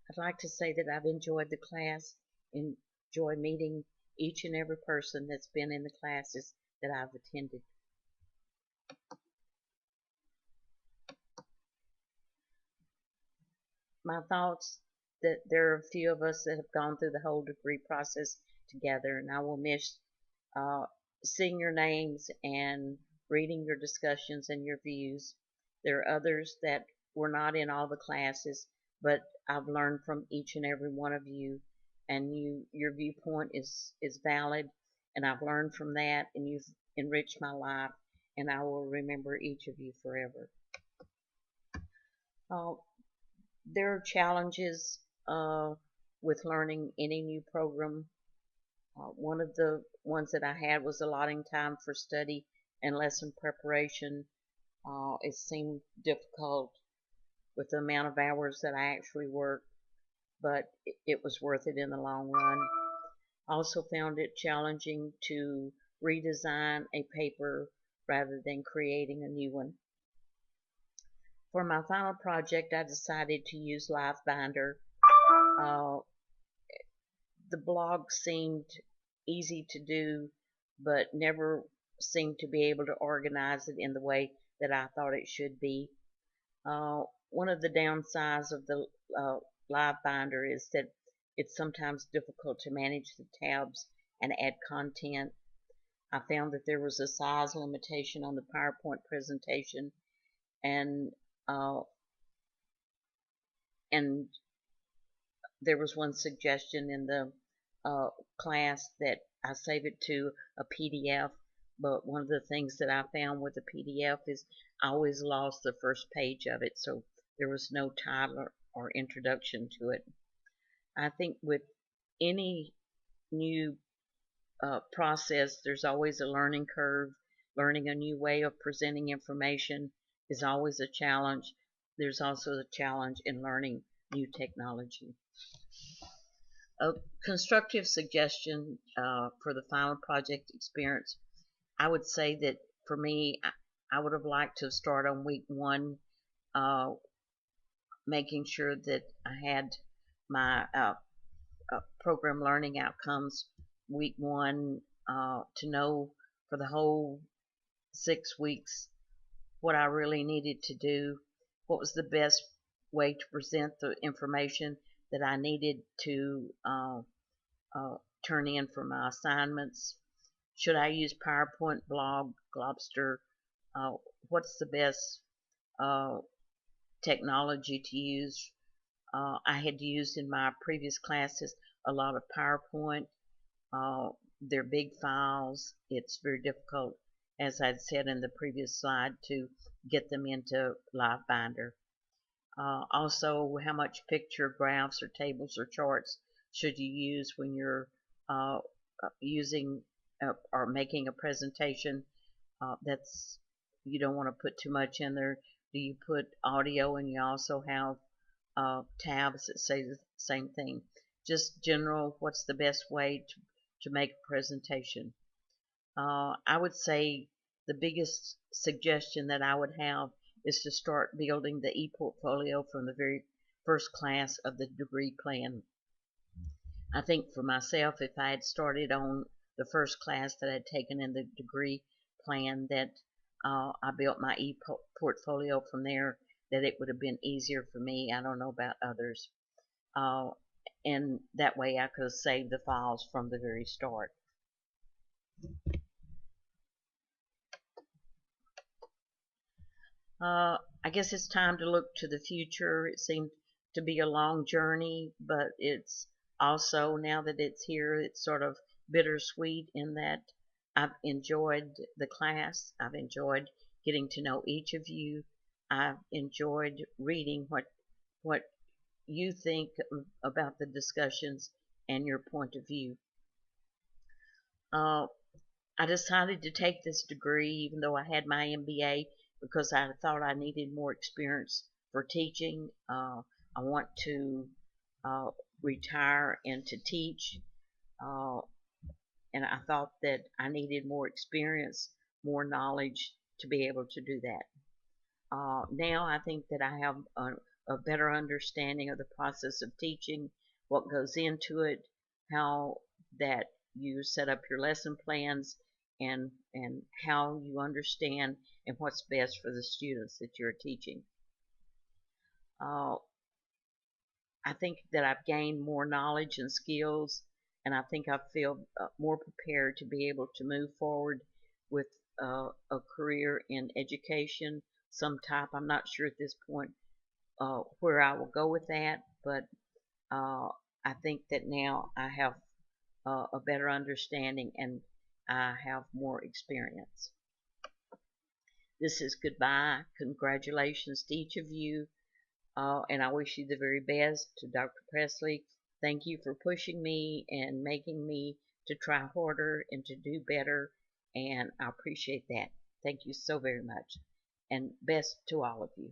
I'd like to say that I've enjoyed the class, enjoy meeting each and every person that's been in the classes that I've attended. My thoughts that there are a few of us that have gone through the whole degree process together, and I will miss seeing your names and reading your discussions and your views. There are others that were not in all the classes, but I've learned from each and every one of you, and your viewpoint is valid, and I've learned from that, and you've enriched my life, and I will remember each of you forever. Uh, there are challenges with learning any new program. One of the ones that I had was allotting time for study and lesson preparation. It seemed difficult with the amount of hours that I actually worked, but it was worth it in the long run. I also found it challenging to redesign a paper rather than creating a new one. For my final project, I decided to use LiveBinder. Uh, the blog seemed easy to do, but never seemed to be able to organize it in the way that I thought it should be. One of the downsides of the LiveBinder is that it's sometimes difficult to manage the tabs and add content. I found that there was a size limitation on the PowerPoint presentation, and uh, and there was one suggestion in the class that I save it to a PDF, but one of the things that I found with the PDF is I always lost the first page of it, so there was no title or introduction to it. I think with any new process, there's always a learning curve. Learning a new way of presenting information is always a challenge. There's also a challenge in learning new technology. A constructive suggestion for the final project experience, I would say that for me, I would have liked to start on week 1, making sure that I had my program learning outcomes week 1, to know for the whole 6 weeks what I really needed to do, what was the best way to present the information that I needed to turn in for my assignments. Should I use PowerPoint, Blog, Globster? Uh, what's the best technology to use? I had used in my previous classes a lot of PowerPoint. They're big files. It's very difficult, as I said in the previous slide, to get them into LiveBinder. Also, how much picture, graphs, or tables or charts should you use when you're using or making a presentation? That's you don't want to put too much in there. Do you put audio and you also have tabs that say the same thing? Just general, what's the best way to make a presentation? I would say the biggest suggestion that I would have is to start building the e-portfolio from the very first class of the degree plan. I think for myself, if I had started on the first class that I'd taken in the degree plan, that I built my e-portfolio from there, that it would have been easier for me. I don't know about others. And that way I could have saved the files from the very start. I guess it's time to look to the future. It seemed to be a long journey, but it's also, now that it's here, it's sort of bittersweet in that I've enjoyed the class. I've enjoyed getting to know each of you. I've enjoyed reading what you think about the discussions and your point of view. I decided to take this degree even though I had my MBA because I thought I needed more experience for teaching. I want to retire and to teach, and I thought that I needed more experience, more knowledge to be able to do that. Now I think that I have a better understanding of the process of teaching, what goes into it, how that you set up your lesson plans, and how you understand and what's best for the students that you're teaching. I think that I've gained more knowledge and skills, and I think I feel more prepared to be able to move forward with a career in education, some type. I'm not sure at this point where I will go with that, but I think that now I have a better understanding and I have more experience. This is goodbye. Congratulations to each of you. And I wish you the very best. To Dr. Presley, thank you for pushing me and making me to try harder and to do better. And I appreciate that. Thank you so very much. And best to all of you.